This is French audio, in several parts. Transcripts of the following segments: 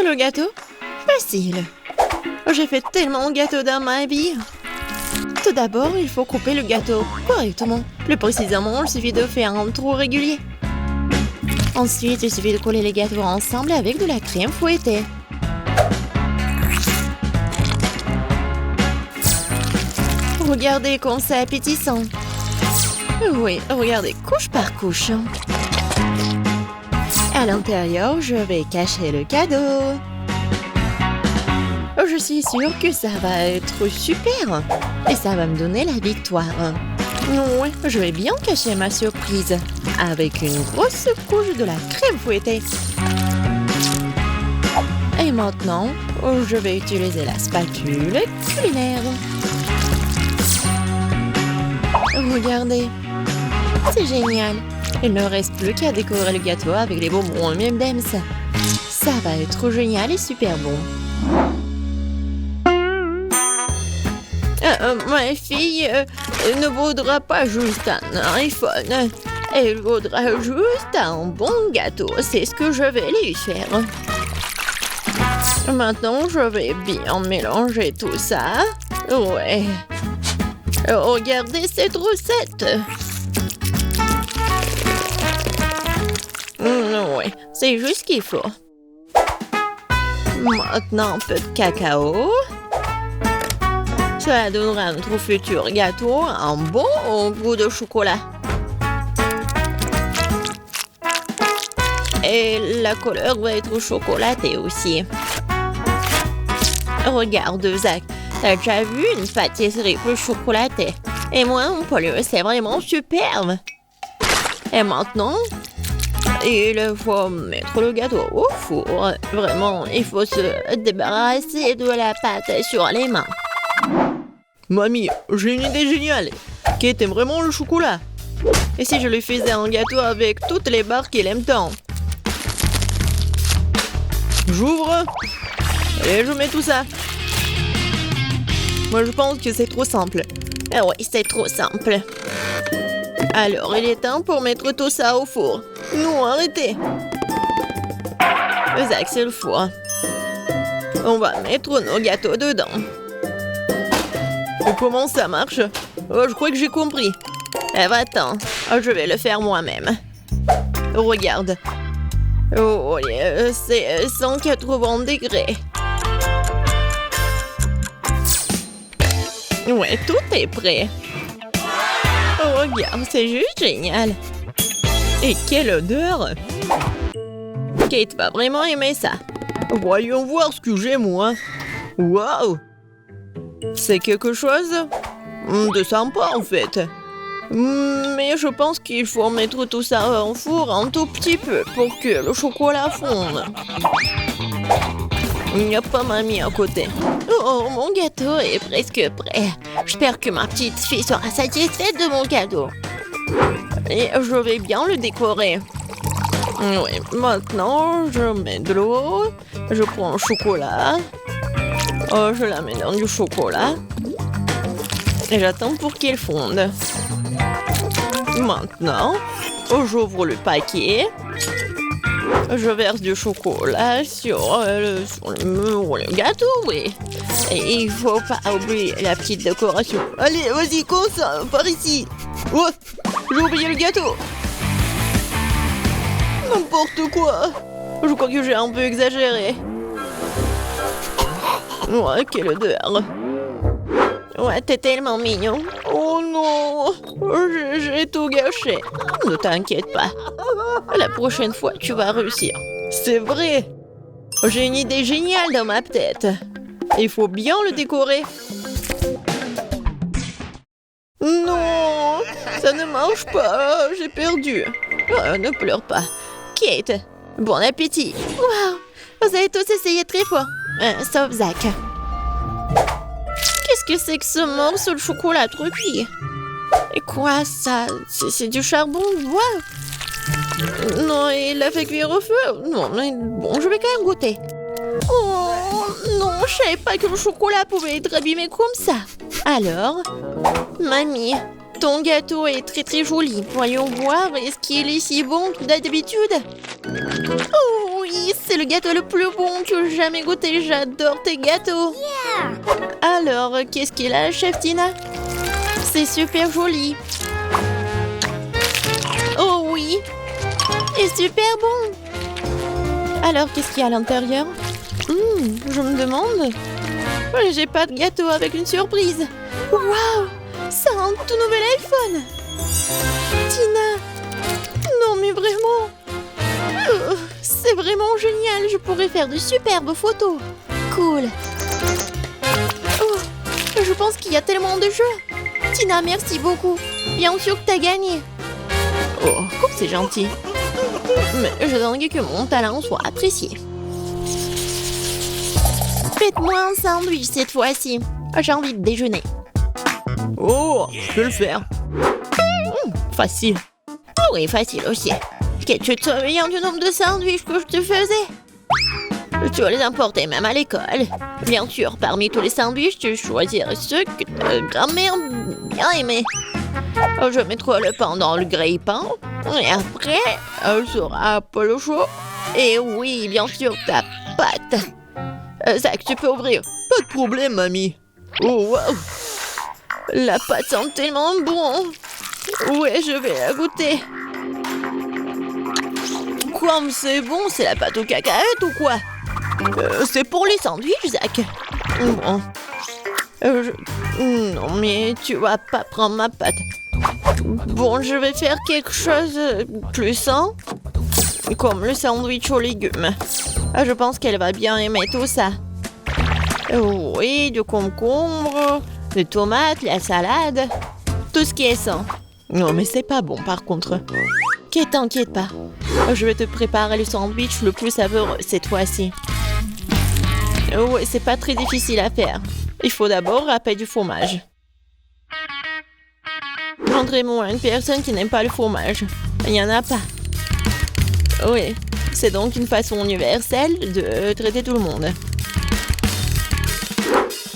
Le gâteau? Facile. J'ai fait tellement de gâteaux dans ma vie. Tout d'abord, il faut couper le gâteau correctement. Plus précisément, il suffit de faire un trou régulier. Ensuite, il suffit de coller les gâteaux ensemble avec de la crème fouettée. Regardez comme c'est appétissant. Oui, regardez couche par couche. À l'intérieur, je vais cacher le cadeau. Je suis sûre que ça va être super. Et ça va me donner la victoire. Oui, je vais bien cacher ma surprise. Avec une grosse couche de la crème fouettée. Et maintenant, je vais utiliser la spatule culinaire. Regardez. C'est génial. Il ne reste plus qu'à décorer le gâteau avec les bonbons M&M's. Ça va être génial et super bon. Ma fille ne voudra pas juste un iPhone. Elle voudra juste un bon gâteau. C'est ce que je vais lui faire. Maintenant, je vais bien mélanger tout ça. Ouais. Regardez cette recette. Oui, c'est juste ce qu'il faut. Maintenant, un peu de cacao. Ça donnera à notre futur gâteau un bon goût de chocolat. Et la couleur va être chocolatée aussi. Regarde, Zach, t'as déjà vu une pâtisserie plus chocolatée? Et moi, mon polio, c'est vraiment superbe. Et maintenant, il faut mettre le gâteau au four. Vraiment, il faut se débarrasser de la pâte sur les mains. Mamie, j'ai une idée géniale. Kate aime vraiment le chocolat. Et si je lui faisais un gâteau avec toutes les barres qu'il aime tant? J'ouvre. Et je mets tout ça. Moi, je pense que c'est trop simple. Ah oui, c'est trop simple. Alors, il est temps pour mettre tout ça au four. Non, arrêtez. Zach, c'est le four. On va mettre nos gâteaux dedans. Et comment ça marche? Oh, je crois que j'ai compris. Eh, va-t'en. Je vais le faire moi-même. Regarde. Oh, c'est 180 degrés. Ouais, tout est prêt. Oh, regarde, c'est juste génial. Et quelle odeur! Kate va vraiment aimer ça. Voyons voir ce que j'ai, moi. Waouh! C'est quelque chose de sympa, en fait. Mais je pense qu'il faut mettre tout ça en four un tout petit peu pour que le chocolat fonde. Il n'y a pas mamie à côté. Oh, mon gâteau est presque prêt. J'espère que ma petite fille sera satisfaite de mon cadeau. Et je vais bien le décorer. Oui, maintenant, je mets de l'eau. Je prends le chocolat. Oh, je la mets dans du chocolat. Et j'attends pour qu'il fonde. Maintenant, j'ouvre le paquet. Je verse du chocolat sur le gâteau, oui. Et il faut pas oublier la petite décoration. Allez, vas-y, commence par ici. Oh, j'ai oublié le gâteau. N'importe quoi. Je crois que j'ai un peu exagéré. Ouais, quelle odeur. Ouais, t'es tellement mignon. Oh non, j'ai tout gâché. Ne t'inquiète pas. La prochaine fois, tu vas réussir. C'est vrai. J'ai une idée géniale dans ma tête. Il faut bien le décorer. Non, ça ne marche pas. J'ai perdu. Oh, ne pleure pas. Kate, bon appétit. Waouh, vous avez tous essayé très fort. Sauf Zach. Qu'est-ce que c'est que ce morceau de chocolat trop cuit? Et quoi, ça? C'est du charbon de bois? Non, il l'a fait cuire au feu. Non, mais bon, je vais quand même goûter. Oh, non, je savais pas que le chocolat pouvait être abîmé comme ça. Alors, mamie, ton gâteau est très très joli. Voyons voir, est-ce qu'il est si bon que d'habitude? Oh oui, c'est le gâteau le plus bon que j'ai jamais goûté. J'adore tes gâteaux. Alors, qu'est-ce qu'il a, chef Tina? C'est super joli. Oh oui, et super bon. Alors, qu'est-ce qu'il y a à l'intérieur? Je me demande. J'ai pas de gâteau avec une surprise. Waouh, c'est un tout nouvel iPhone. Tina, non mais vraiment. C'est vraiment génial. Je pourrais faire de superbes photos. Cool. Oh, je pense qu'il y a tellement de jeux. Tina, merci beaucoup. Bien sûr que t'as gagné. Oh, comme c'est gentil. Mais j'attendais que mon talent soit apprécié. Faites-moi un sandwich cette fois-ci. J'ai envie de déjeuner. Oh, je peux le faire. Facile. Oui, facile aussi. Qu'est-ce que tu te souviens du nombre de sandwichs que je te faisais? Tu vas les importer même à l'école. Bien sûr, parmi tous les sandwichs, tu choisiras ceux que ta grand-mère bien aimait. Je mettrai le pain dans le grille-pain. Et après, elle sera un peu le chaud. Et oui, bien sûr, ta pâte. Zach, tu peux ouvrir. Pas de problème, mamie. Oh, wow. La pâte sent tellement bon. Ouais, je vais la goûter. Quoi, mais c'est bon, c'est la pâte aux cacahuètes ou quoi? C'est pour les sandwichs, Zach. Bon. Non, mais tu vas pas prendre ma pâte. Bon, je vais faire quelque chose de plus sain. Comme le sandwich aux légumes. Je pense qu'elle va bien aimer tout ça. Oui, du concombre, des tomates, la salade. Tout ce qui est sain. Non, mais c'est pas bon par contre. T'inquiète pas. Je vais te préparer le sandwich le plus savoureux cette fois-ci. Ouais, c'est pas très difficile à faire. Il faut d'abord râper du fromage. Montrez-moi une personne qui n'aime pas le fromage. Il n'y en a pas. Oui, c'est donc une façon universelle de traiter tout le monde.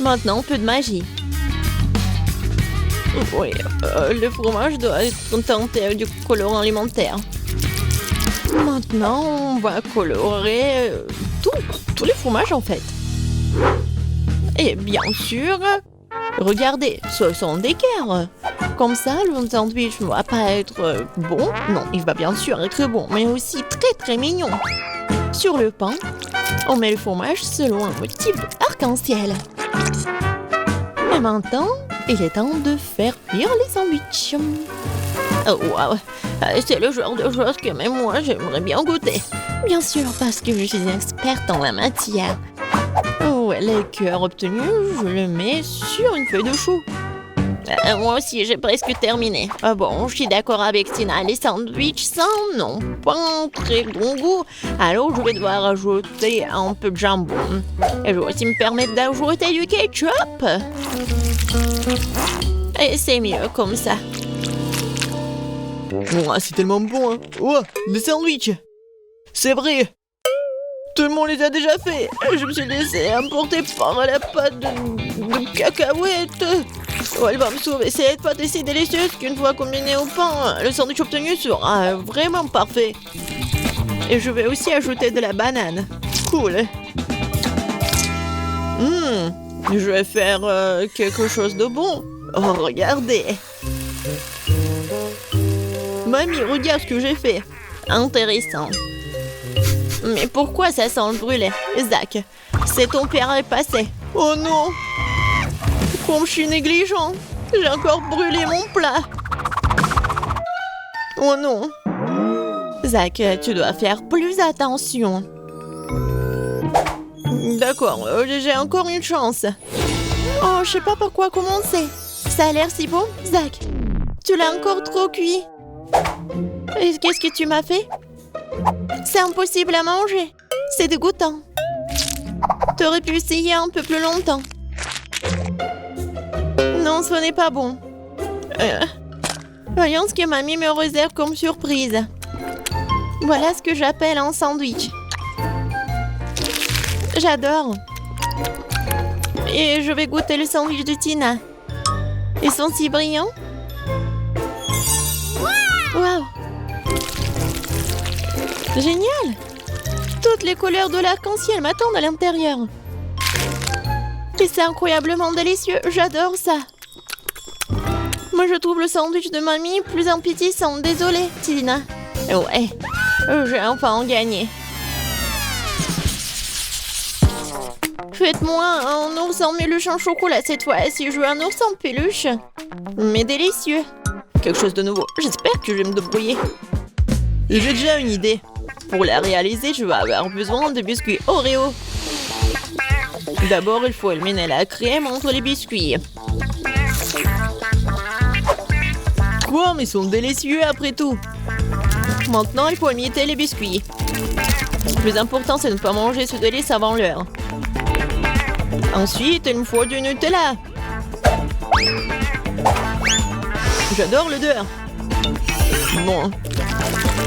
Maintenant, peu de magie. Oui, le fromage doit être teinté du colorant alimentaire. Maintenant, on va colorer tous les fromages en fait. Et bien sûr, regardez, ce sont des cœurs. Comme ça, le sandwich ne va pas être bon. Non, il va bien sûr être bon, mais aussi très très mignon. Sur le pain, on met le fromage selon un motif arc-en-ciel. Et maintenant, il est temps de faire cuire les sandwichs. Oh wow, c'est le genre de choses que même moi j'aimerais bien goûter. Bien sûr, parce que je suis experte en la matière. Ouais, les cœurs obtenus, je les mets sur une feuille de chou. Moi aussi, j'ai presque terminé. Bon, je suis d'accord avec Tina, les sandwichs sans n'ont pas un très bon goût. Alors, je vais devoir ajouter un peu de jambon. Et je vais aussi me permettre d'ajouter du ketchup. Et c'est mieux comme ça. Oh, c'est tellement bon, hein. Oh, des sandwichs. C'est vrai. Tout le monde les a déjà fait. Je me suis laissé emporter par la pâte de cacahuètes. Oh, elle va me sauver. Cette pâte est si délicieuse qu'une fois combinée au pain, le sandwich obtenu sera vraiment parfait. Et je vais aussi ajouter de la banane. Cool. Je vais faire quelque chose de bon. Oh, regardez. Mamie, regarde ce que j'ai fait. Intéressant. Mais pourquoi ça sent le brûlé? Zach, c'est ton père est passé. Oh non! Comme je suis négligent, j'ai encore brûlé mon plat. Oh non! Zach, tu dois faire plus attention. D'accord, j'ai encore une chance. Oh, je sais pas par quoi commencer. Ça a l'air si bon, Zach. Tu l'as encore trop cuit. Et qu'est-ce que tu m'as fait? C'est impossible à manger. C'est dégoûtant. T'aurais pu essayer un peu plus longtemps. Non, ce n'est pas bon. Voyons ce que mamie me réserve comme surprise. Voilà ce que j'appelle un sandwich. J'adore. Et je vais goûter le sandwich de Tina. Ils sont si brillants. Waouh! Génial! Toutes toutes les couleurs de l'arc-en-ciel m'attendent à l'intérieur. Et c'est incroyablement délicieux, j'adore ça. Moi, je trouve le sandwich de mamie plus appétissant. Désolée, Tina. Ouais, j'ai enfin gagné. Faites-moi un ours en peluche en chocolat cette fois. Si je veux un ours en peluche. Mais délicieux. Quelque chose de nouveau. J'espère que je vais me débrouiller. Et j'ai déjà une idée. Pour la réaliser, je vais avoir besoin de biscuits Oreo. D'abord, il faut éliminer la crème entre les biscuits. Quoi? Mais ils sont délicieux après tout. Maintenant, il faut émietter les biscuits. Le plus important, c'est de ne pas manger ce délice avant l'heure. Ensuite, il me faut du Nutella. J'adore l'odeur. Bon.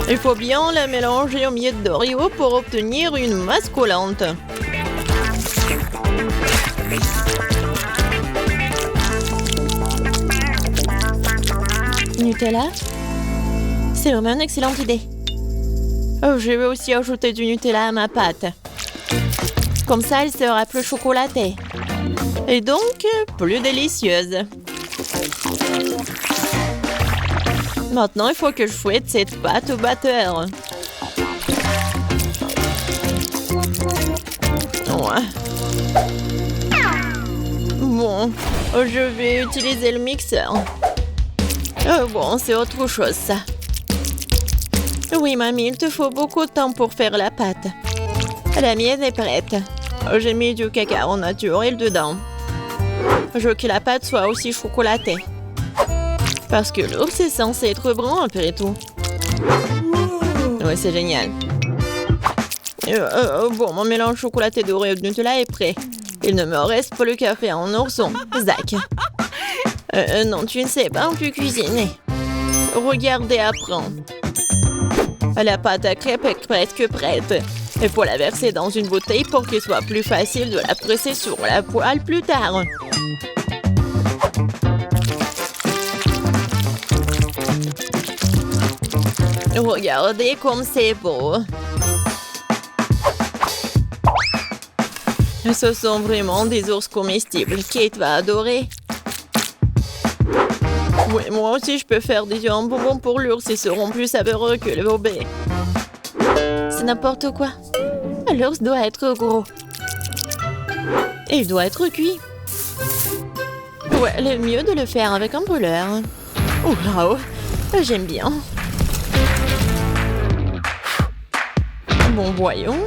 Il faut bien la mélanger aux miettes d'Oreo pour obtenir une masse collante. Nutella? C'est vraiment une excellente idée. Oh, je vais aussi ajouter du Nutella à ma pâte. Comme ça, elle sera plus chocolatée. Et donc, plus délicieuse. Maintenant, il faut que je fouette cette pâte au batteur. Ouais. Bon, je vais utiliser le mixeur. Bon, c'est autre chose, ça. Oui, mamie, il te faut beaucoup de temps pour faire la pâte. La mienne est prête. J'ai mis du cacao naturel dedans. Je veux que la pâte soit aussi chocolatée. Parce que l'ours est censé être brun après tout. Ouais, c'est génial. Bon, mon mélange chocolaté doré de Nutella est prêt. Il ne me reste pas le café en ourson. Zach. Non, tu ne sais pas où tu cuisines. Regardez, apprends. La pâte à crêpes est presque prête. Il faut la verser dans une bouteille pour qu'il soit plus facile de la presser sur la poêle plus tard. Regardez comme c'est beau. Ce sont vraiment des ours comestibles. Kate va adorer. Oui, moi aussi, je peux faire des bonbons pour l'ours. Ils seront plus savoureux que le bébé. C'est n'importe quoi. L'ours doit être gros. Et il doit être cuit. Ouais, le mieux de le faire avec un brûleur. Oh, bravo. J'aime bien. Bon, voyons.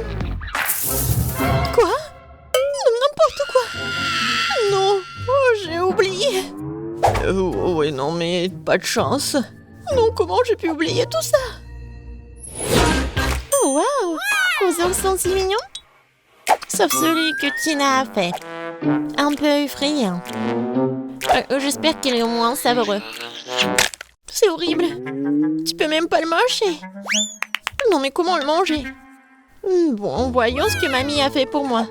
Quoi? N'importe quoi. Non. Oh, j'ai oublié. Oui, non, mais pas de chance. Non, comment j'ai pu oublier tout ça? Oh, waouh! Vos ours sont si mignons. Sauf celui que Tina a fait. Un peu effrayant. J'espère qu'il est au moins savoureux. C'est horrible. Tu peux même pas le mâcher. Non, mais comment le manger? Bon, voyons ce que mamie a fait pour moi.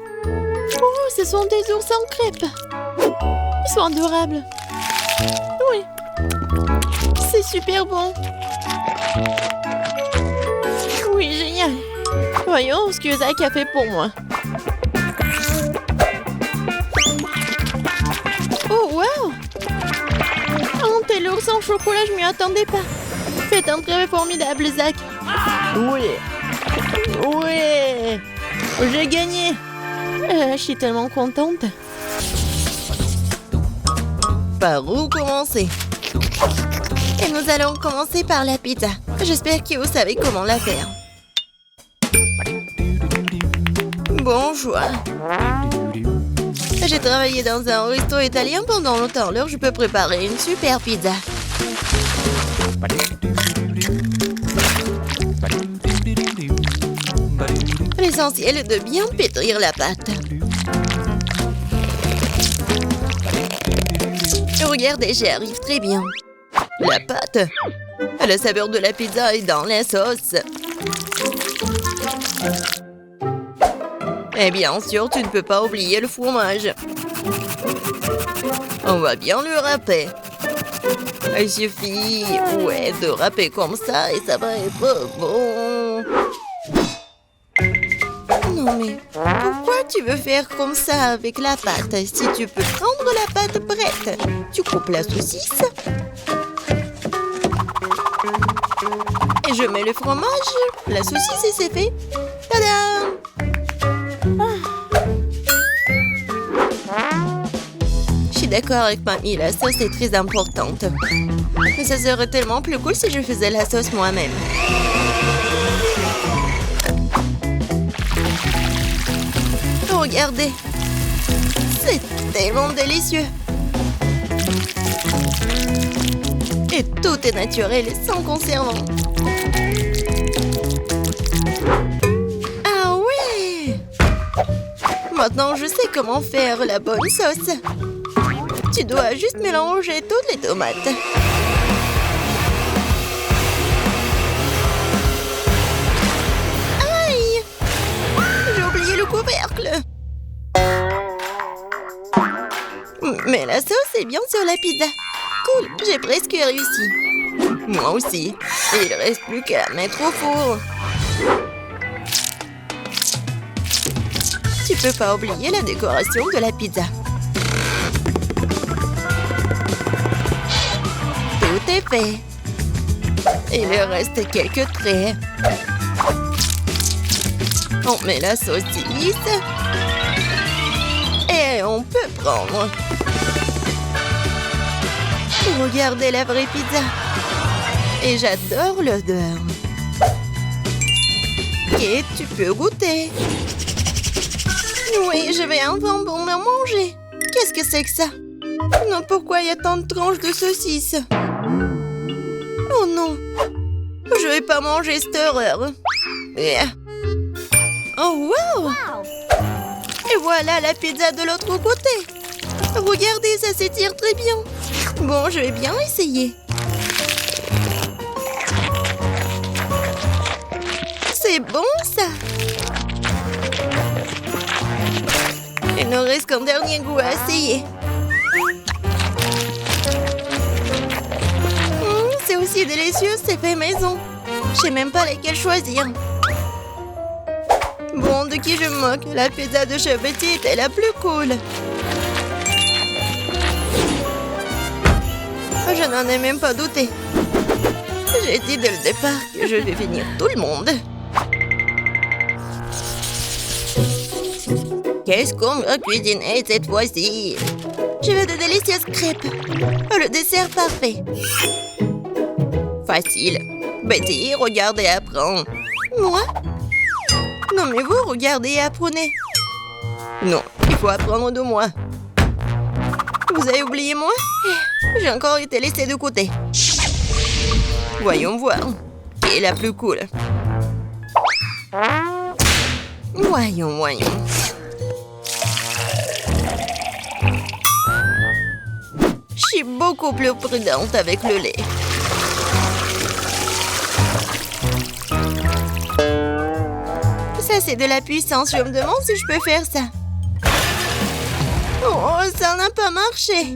Oh, ce sont des ours en crêpes. Ils sont adorables. Oui. C'est super bon. Oui, génial. Voyons ce que Zach a fait pour moi. Oh, wow! Un tel ours en chocolat, je m'y attendais pas. Faites un travail formidable, Zach. Oui. Oui. J'ai gagné. Je suis tellement contente. Par où commencer? Et nous allons commencer par la pizza. J'espère que vous savez comment la faire. Bon choix. J'ai travaillé dans un resto italien pendant longtemps, alors je peux préparer une super pizza. L'essentiel est de bien pétrir la pâte. Regardez, j'y arrive très bien. La pâte, la saveur de la pizza est dans la sauce. Et bien sûr, tu ne peux pas oublier le fromage. On va bien le râper. Il suffit, de râper comme ça et ça va être bon. Non mais, pourquoi tu veux faire comme ça avec la pâte? Si tu peux prendre la pâte prête, tu coupes la saucisse. Et je mets le fromage, la saucisse et c'est fait. Tadam! Je suis d'accord avec mamie, la sauce est très importante. Mais ça serait tellement plus cool si je faisais la sauce moi-même. Regardez, c'est tellement délicieux. Et tout est naturel et sans conservant. Ah ouais! Maintenant, je sais comment faire la bonne sauce. Tu dois juste mélanger toutes les tomates. Aïe! J'ai oublié le couvercle. Mais la sauce est bien sur la pizza. Cool, j'ai presque réussi. Moi aussi. Et il reste plus qu'à la mettre au four. Tu peux pas oublier la décoration de la pizza. Tout est fait. Il reste quelques traits. On met la saucisse. Et on peut prendre. Regardez la vraie pizza. Et j'adore l'odeur. Et tu peux goûter. Oui, je vais enfin pour me manger. Qu'est-ce que c'est que ça? Non, pourquoi il y a tant de tranches de saucisses? Oh non. Je vais pas manger cette horreur. Oh wow! Et voilà la pizza de l'autre côté. Regardez, ça s'étire très bien. Bon, je vais bien essayer. C'est bon, ça. Il ne reste qu'un dernier goût à essayer. C'est aussi délicieux, c'est fait maison. Je sais même pas lesquels choisir. Bon, de qui je me moque? La pizza de Chef Betty était la plus cool. Je n'en ai même pas douté. J'ai dit dès le départ que je vais finir tout le monde. Qu'est-ce qu'on va cuisiner cette fois-ci? Je veux de délicieuses crêpes. Le dessert parfait. Facile. Betty, regarde et apprends. Moi? Non, mais vous, regardez et apprenez. Non, il faut apprendre de moi. Vous avez oublié moi? J'ai encore été laissée de côté. Voyons voir. Qui est la plus cool? Voyons. Je suis beaucoup plus prudente avec le lait. Ça, c'est de la puissance. Je me demande si je peux faire ça. Oh, ça n'a pas marché.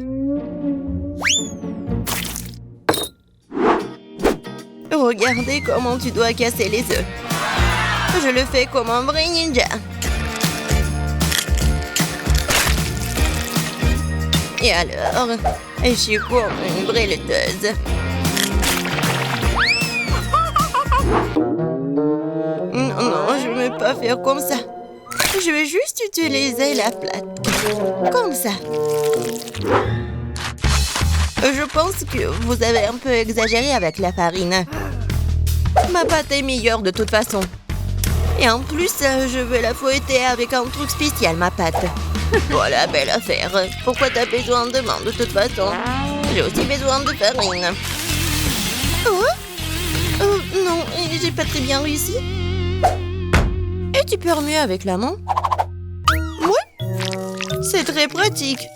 Regardez comment tu dois casser les œufs. Je le fais comme un vrai ninja. Et alors, je suis comme une vraie lutteuse. Non, je ne vais pas faire comme ça. Je vais juste utiliser la plate. Comme ça. Je pense que vous avez un peu exagéré avec la farine. Ma pâte est meilleure de toute façon. Et en plus, je vais la fouetter avec un truc spécial, ma pâte. Voilà, belle affaire. Pourquoi t'as besoin de main de toute façon? J'ai aussi besoin de farine. Oh? Non, j'ai pas très bien réussi. Et tu peux remuer avec la main? Oui. C'est très pratique.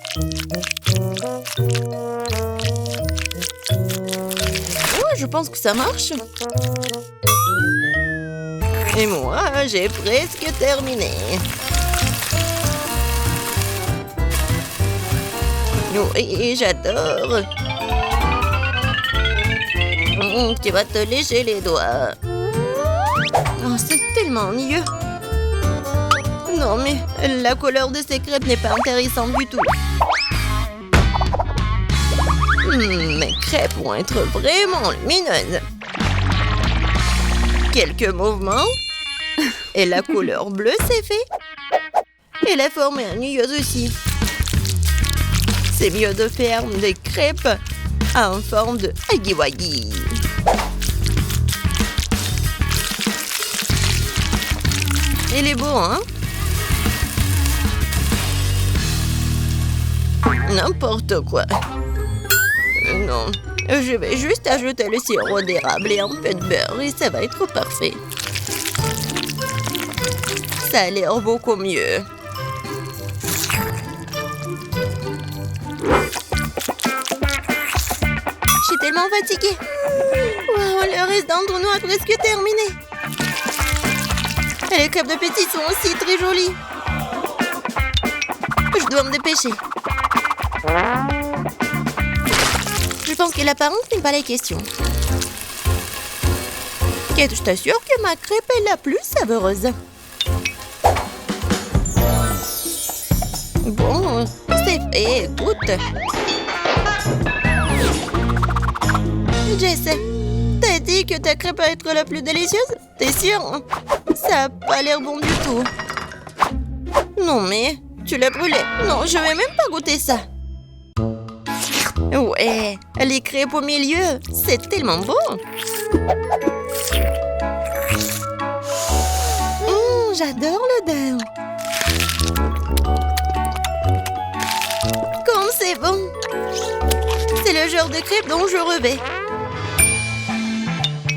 Ouais, je pense que ça marche. Et moi, j'ai presque terminé. Oui, j'adore. Tu vas te lécher les doigts. Oh, c'est tellement ennuyeux. Non, mais la couleur de ces crêpes n'est pas intéressante du tout. Mes crêpes vont être vraiment lumineuses. Quelques mouvements. Et la couleur bleue, c'est fait. Et la forme est ennuyeuse aussi. C'est mieux de faire des crêpes en forme de Huggy Wuggy. Il est beau, hein? N'importe quoi. Non, je vais juste ajouter le sirop d'érable et un peu de beurre et ça va être parfait. Ça a l'air beaucoup mieux. Je suis tellement fatiguée. Wow, le reste d'entre nous a presque terminé. Et les crêpes de petit sont aussi très jolies. Je dois me dépêcher. Je pense que l'apparence n'est pas la question. Kate, je t'assure que ma crêpe est la plus savoureuse. Bon, c'est fait, écoute. Jess, t'as dit que ta crêpe va être la plus délicieuse? T'es sûre? Ça a pas l'air bon du tout. Non mais, tu l'as brûlé. Non, je vais même pas goûter ça. Ouais, les crêpes au milieu, c'est tellement bon. J'adore l'odeur. Comme c'est bon. C'est le genre de crêpes dont je rêvais.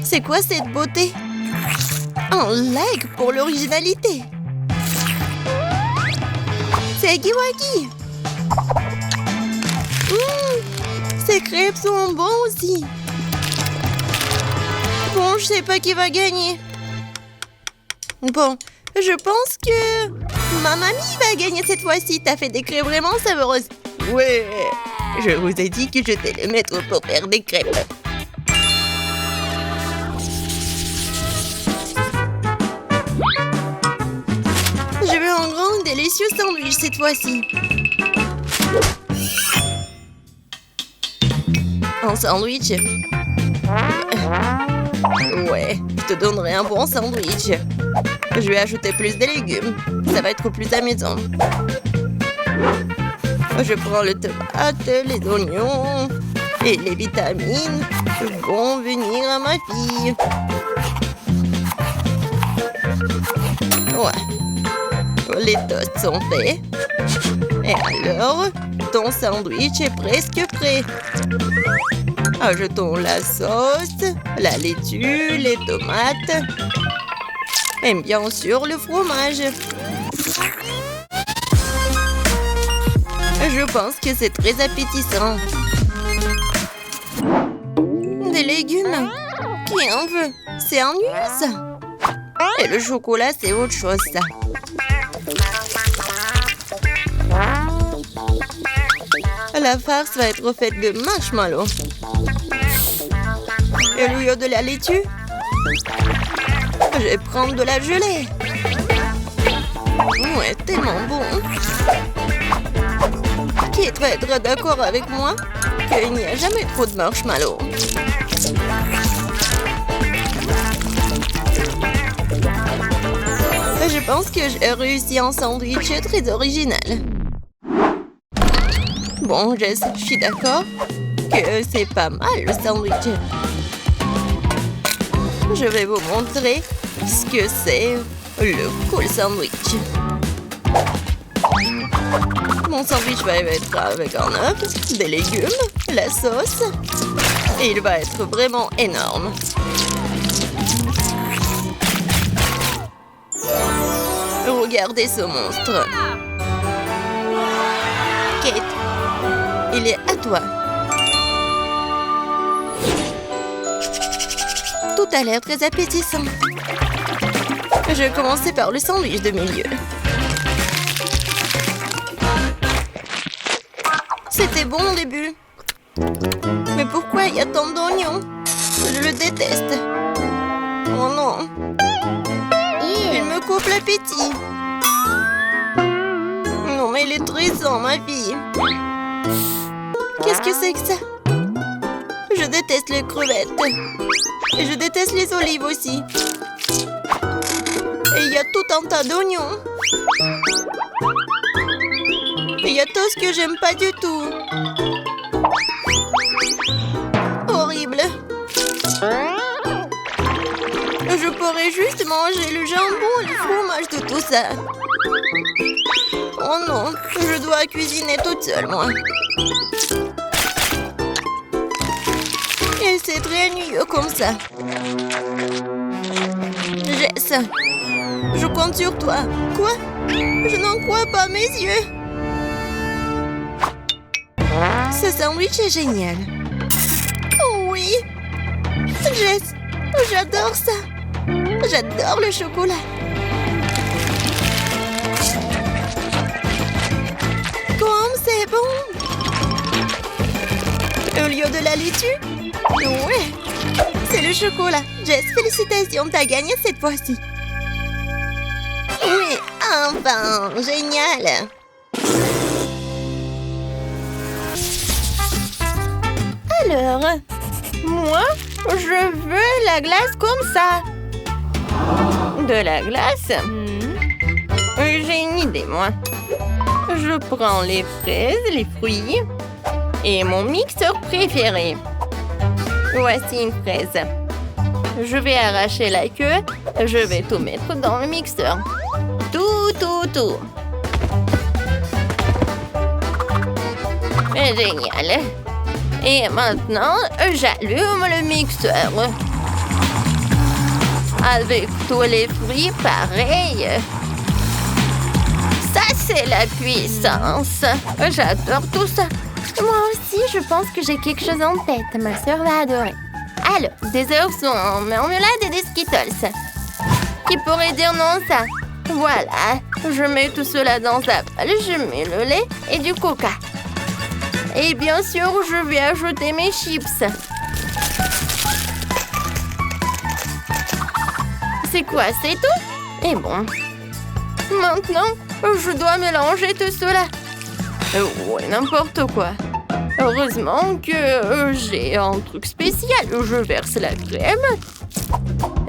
C'est quoi cette beauté? Un like pour l'originalité. C'est Huggy Wuggy. Ces crêpes sont bons aussi. Bon, je sais pas qui va gagner. Bon, je pense que ma mamie va gagner cette fois-ci. T'as fait des crêpes vraiment savoureuses. Ouais, je vous ai dit que j'étais le maître pour faire des crêpes. Je veux un grand délicieux sandwich cette fois-ci. Un sandwich? Ouais, je te donnerai un bon sandwich. Je vais ajouter plus de légumes. Ça va être plus amusant. Je prends le tomate, les oignons et les vitamines vont venir à ma fille. Ouais. Les toasts sont faits. Et alors, ton sandwich est presque prêt. Ajoutons la sauce, la laitue, les tomates et bien sûr le fromage. Je pense que c'est très appétissant. Des légumes? Qui en veut? C'est ennuyeux ça. Et le chocolat, c'est autre chose ça. La farce va être faite de marshmallows. Et au lieu de la laitue, je vais prendre de la gelée. Ouais, tellement bon. Qui est très d'accord avec moi qu'il n'y a jamais trop de marshmallows. Je pense que j'ai réussi un sandwich très original. Bon, Jess, je suis d'accord que c'est pas mal le sandwich. Je vais vous montrer ce que c'est le cool sandwich. Mon sandwich va être avec un œuf, des légumes, la sauce. Et il va être vraiment énorme. Regardez ce monstre. Kate, il est à toi. Tout a l'air très appétissant. Je vais commencer par le sandwich de milieu. C'était bon au début. Mais pourquoi il y a tant d'oignons? Je le déteste. Oh non. Il me coupe l'appétit. il est tressant, ma fille. Qu'est-ce que c'est que ça? Je déteste les crevettes. Et je déteste les olives aussi. Et il y a tout un tas d'oignons. Et il y a tout ce que j'aime pas du tout. Horrible. Je pourrais juste manger le jambon et le fromage de tout ça. Oh non, je dois cuisiner toute seule, moi. Et c'est très ennuyeux comme ça. Jess, je compte sur toi. Quoi? Je n'en crois pas mes yeux. Ce sandwich est génial. Oh oui. Jess, j'adore ça. J'adore le chocolat. Comme c'est bon. Au lieu de la laitue? Ouais. C'est le chocolat. Jess, félicitations, t'as gagné cette fois-ci. Oui, enfin, génial. Alors, moi, je veux la glace comme ça. De la glace? J'ai une idée, moi. Je prends les fraises, les fruits et mon mixeur préféré. Voici une fraise. Je vais arracher la queue. Je vais tout mettre dans le mixeur. Tout. Génial. Et maintenant, j'allume le mixeur. Avec tous les fruits pareils. Ça, c'est la puissance. J'adore tout ça. Moi aussi, je pense que j'ai quelque chose en tête. Ma sœur va adorer. Alors, des œufs en marmelade et des Skittles. Qui pourrait dire non, ça? Voilà. Je mets tout cela dans un bol. Je mets le lait et du coca. Et bien sûr, je vais ajouter mes chips. C'est quoi, c'est tout? Et bon. Maintenant, je dois mélanger tout cela. Ouais, n'importe quoi. Heureusement que j'ai un truc spécial. Je verse la crème.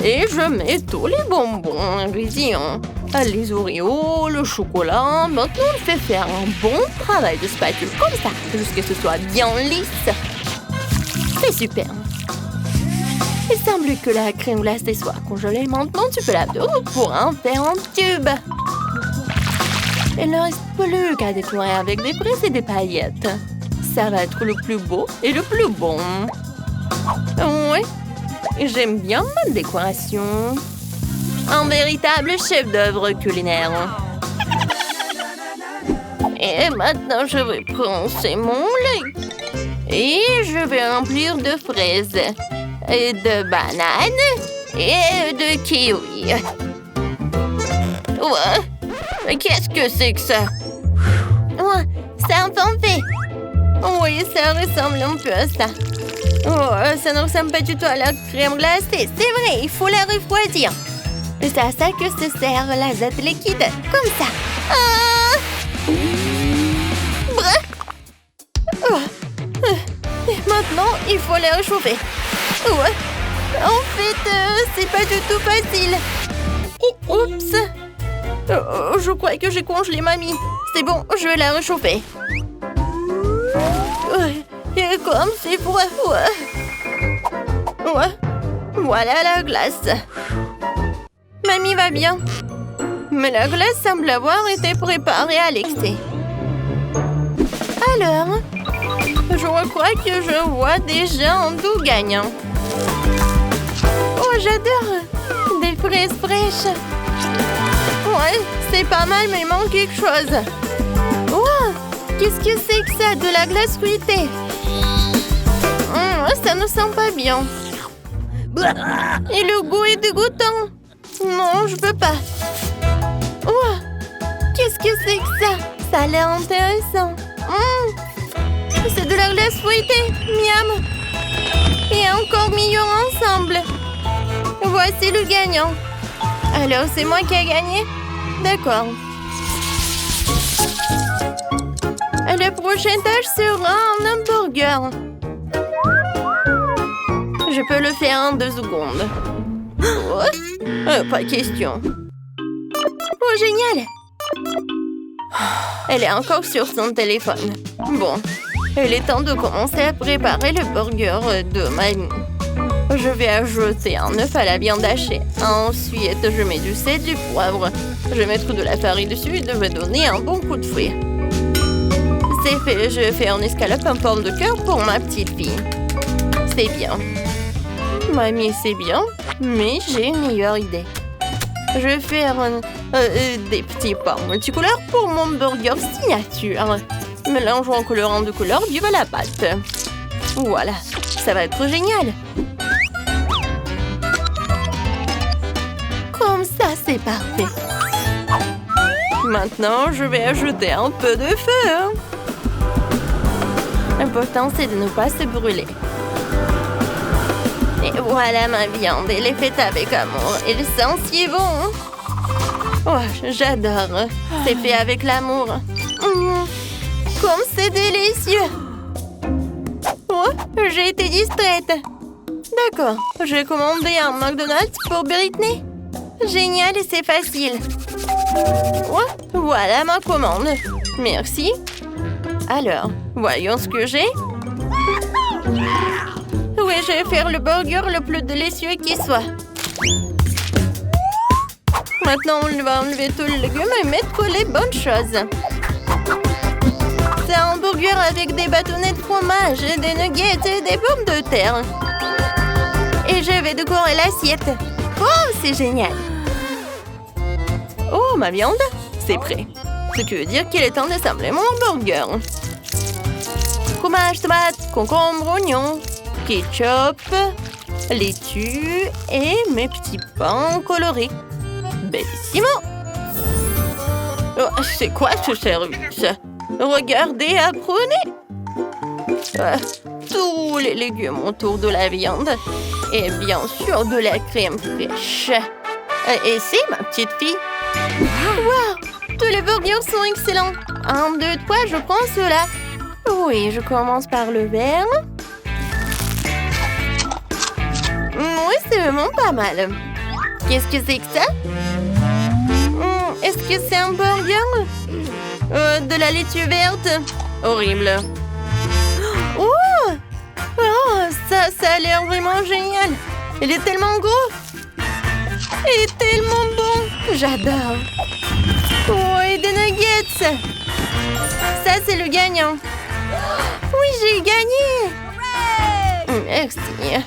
Et je mets tous les bonbons ingrédients. Les Oreos, le chocolat. Maintenant, on fait faire un bon travail de spatule comme ça, jusqu'à ce que ce soit bien lisse. C'est super. Il semble que la crème glacée soit congelée. Maintenant, tu peux la tourner pour en faire un tube. Il ne reste plus qu'à décorer avec des fraises et des paillettes. Ça va être le plus beau et le plus bon. Ouais, j'aime bien ma décoration. Un véritable chef-d'œuvre culinaire. Et maintenant, je vais proncer mon lait. Et je vais remplir de fraises, et de bananes et de kiwis. Ouais. Mais qu'est-ce que c'est que ça? Ouais, c'est un pampé. Oui, ça ressemble un peu à ça. Oh, ça ne ressemble pas du tout à la crème glacée. C'est vrai, il faut la refroidir. C'est à ça que se sert l'azote liquide. Comme ça. Ah! Bref. Et maintenant, il faut la réchauffer. Ouais. En fait, c'est pas du tout facile. Oups. Je crois que j'ai congelé mamie. C'est bon, je vais la réchauffer. Et comme c'est froid. Ouais. Voilà la glace. Mamie va bien. Mais la glace semble avoir été préparée à l'excès. Alors, je crois que je vois déjà un doux gagnant. Oh, j'adore. Des fraises fraîches. Ouais, c'est pas mal, mais il manque quelque chose. Oh, qu'est-ce que c'est que ça? De la glace fruitée. Ça ne sent pas bien. Et le goût est dégoûtant. Non, je peux pas. Oh, qu'est-ce que c'est que ça? Ça a l'air intéressant. C'est de la glace fruitée. Miam. Et encore meilleur ensemble. Voici le gagnant. Alors, c'est moi qui ai gagné? D'accord. La prochaine tâche sera un hamburger. Je peux le faire en 2 secondes. Oh, pas question. Oh, génial! Elle est encore sur son téléphone. Bon, il est temps de commencer à préparer le burger de mamie. Je vais ajouter un œuf à la viande hachée. Ensuite, je mets du sel, du poivre. Je vais mettre de la farine dessus et je vais donner un bon coup de fouet. C'est fait, je fais une escalope en forme de cœur pour ma petite fille. C'est bien. Mamie, c'est bien, mais j'ai une meilleure idée. Je vais faire des petits pains multicolores pour mon burger signature. Mélangeons en colorant de couleurs du la pâte. Voilà, ça va être génial. Comme ça, c'est parfait. Maintenant, je vais ajouter un peu de feu. L'important, c'est de ne pas se brûler. Et voilà ma viande, elle est faite avec amour. Elle sent si bon. Oh, j'adore. C'est fait avec l'amour. Comme c'est délicieux. Oh, j'ai été distraite. D'accord, j'ai commandé un McDonald's pour Britney. Génial et c'est facile. Oh, voilà ma commande. Merci. Alors, voyons ce que j'ai. Oui, je vais faire le burger le plus délicieux qui soit. Maintenant, on va enlever tous les légumes et mettre les bonnes choses. C'est un burger avec des bâtonnets de fromage, des nuggets et des pommes de terre. Et je vais décorer l'assiette. Oh, c'est génial. Oh, ma viande, c'est prêt. Ce qui veut dire qu'il est temps d'assembler mon burger. Fromage, tomate, concombre, oignon, ketchup, laitue et mes petits pains colorés. Bellissimo! Oh, c'est quoi ce service? Regardez, apprenez! Tous les légumes autour de la viande et bien sûr de la crème fraîche. Et c'est ma petite fille. Wow! Tous les burgers sont excellents. 1, 2, 3, je prends cela. Oui, je commence par le vert. Oui, c'est vraiment pas mal. Qu'est-ce que c'est que ça? Est-ce que c'est un burger? De la laitue verte? Horrible. Oh! Oh, ça a l'air vraiment génial. Il est tellement gros. Il est tellement bon. J'adore. Oh, et des nuggets. Ça, c'est le gagnant. Oui, j'ai gagné. Merci.